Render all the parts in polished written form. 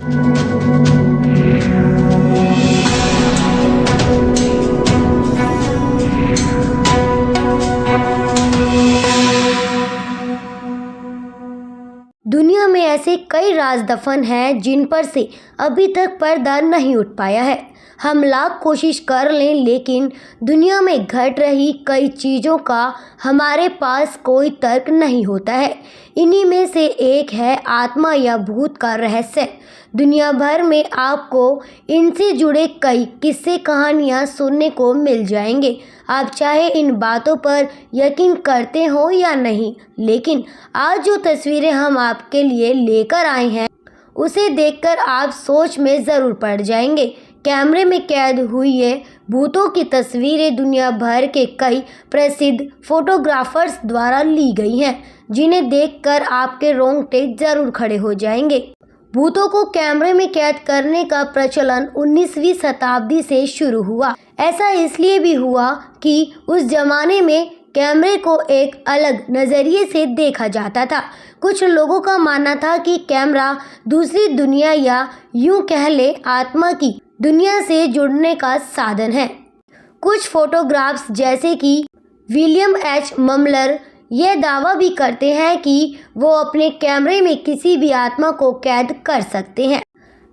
दुनिया में ऐसे कई राज दफन हैं जिन पर से अभी तक पर्दा नहीं उठ पाया है। हम लाख कोशिश कर लें, लेकिन दुनिया में घट रही कई चीज़ों का हमारे पास कोई तर्क नहीं होता है। इन्हीं में से एक है आत्मा या भूत का रहस्य। दुनिया भर में आपको इनसे जुड़े कई किस्से कहानियाँ सुनने को मिल जाएंगे। आप चाहे इन बातों पर यकीन करते हो या नहीं, लेकिन आज जो तस्वीरें हम आपके लिए लेकर आए हैं उसे देखकर आप सोच में ज़रूर पड़ जाएंगे। कैमरे में कैद हुई ये भूतों की तस्वीरें दुनिया भर के कई प्रसिद्ध फोटोग्राफर्स द्वारा ली गई हैं, जिन्हें देखकर आपके रोंगटे ज़रूर खड़े हो जाएंगे। भूतों को कैमरे में कैद करने का प्रचलन 19वीं शताब्दी से शुरू हुआ। ऐसा इसलिए भी हुआ कि उस जमाने में कैमरे को एक अलग नज़रिए से देखा जाता था। कुछ लोगों का मानना था कि कैमरा दूसरी दुनिया या यूं कह ले आत्मा की दुनिया से जुड़ने का साधन है। कुछ फोटोग्राफ्स जैसे कि विलियम एच ममलर यह दावा भी करते हैं कि वो अपने कैमरे में किसी भी आत्मा को कैद कर सकते हैं।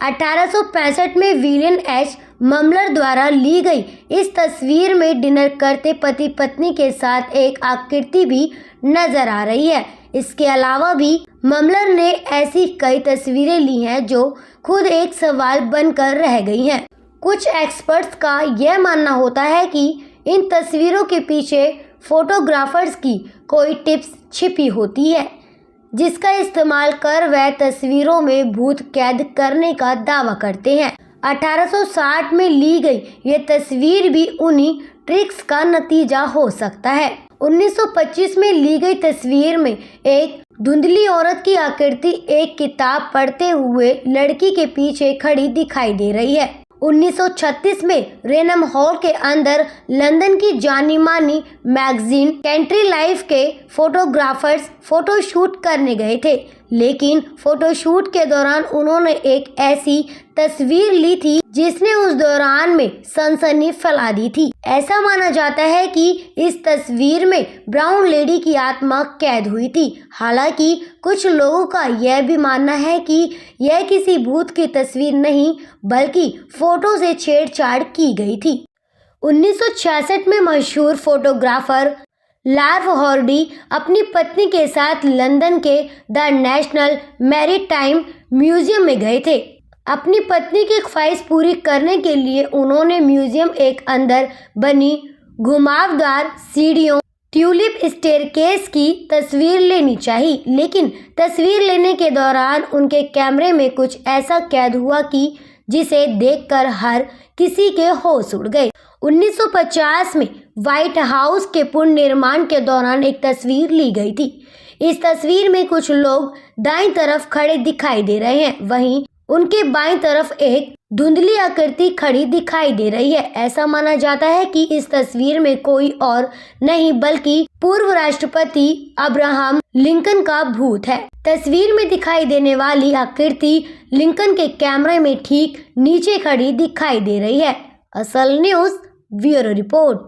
1865 में विलियम एच ममलर द्वारा ली गई इस तस्वीर में डिनर करते पति पत्नी के साथ एक आकृति भी नजर आ रही है। इसके अलावा भी ममलर ने ऐसी कई तस्वीरें ली हैं जो खुद एक सवाल बनकर रह गई हैं। कुछ एक्सपर्ट्स का यह मानना होता है कि इन तस्वीरों के पीछे फोटोग्राफर्स की कोई टिप्स छिपी होती है, जिसका इस्तेमाल कर वह तस्वीरों में भूत कैद करने का दावा करते हैं। 1860 में ली गई ये तस्वीर भी उन्हीं ट्रिक्स का नतीजा हो सकता है। 1925 में ली गई तस्वीर में एक धुंधली औरत की आकृति एक किताब पढ़ते हुए लड़की के पीछे खड़ी दिखाई दे रही है। 1936 में रेनम हॉल के अंदर लंदन की जानी मानी मैगजीन कंट्री लाइफ के फोटोग्राफर्स फोटोशूट करने गए थे, लेकिन फोटोशूट के दौरान उन्होंने एक ऐसी तस्वीर ली थी जिसने उस दौरान में सनसनी फैला दी थी। ऐसा माना जाता है कि इस तस्वीर में ब्राउन लेडी की आत्मा कैद हुई थी। हालांकि कुछ लोगों का यह भी मानना है कि यह किसी भूत की तस्वीर नहीं बल्कि फोटो से छेड़छाड़ की गई थी। 1966 में मशहूर फोटोग्राफर लार्व हॉर्डी अपनी पत्नी के साथ लंदन के द नेशनल मैरीटाइम म्यूजियम में गए थे। अपनी पत्नी की ख्वाहिश पूरी करने के लिए उन्होंने म्यूजियम एक अंदर बनी घुमावदार सीढ़ियों ट्यूलिप स्टेयरकेस की तस्वीर लेनी चाहिए, लेकिन तस्वीर लेने के दौरान उनके कैमरे में कुछ ऐसा कैद हुआ कि जिसे देखकर हर किसी के होश उड़ गए। 1950 में व्हाइट हाउस के पुनर्निर्माण के दौरान एक तस्वीर ली गई थी। इस तस्वीर में कुछ लोग दाईं तरफ खड़े दिखाई दे रहे हैं, वहीं उनके बाईं तरफ एक धुंधली आकृति खड़ी दिखाई दे रही है। ऐसा माना जाता है कि इस तस्वीर में कोई और नहीं बल्कि पूर्व राष्ट्रपति अब्राहम लिंकन का भूत है। तस्वीर में दिखाई देने वाली आकृति लिंकन के कैमरे में ठीक नीचे खड़ी दिखाई दे रही है। असल न्यूज़ ब्यूरो रिपोर्ट।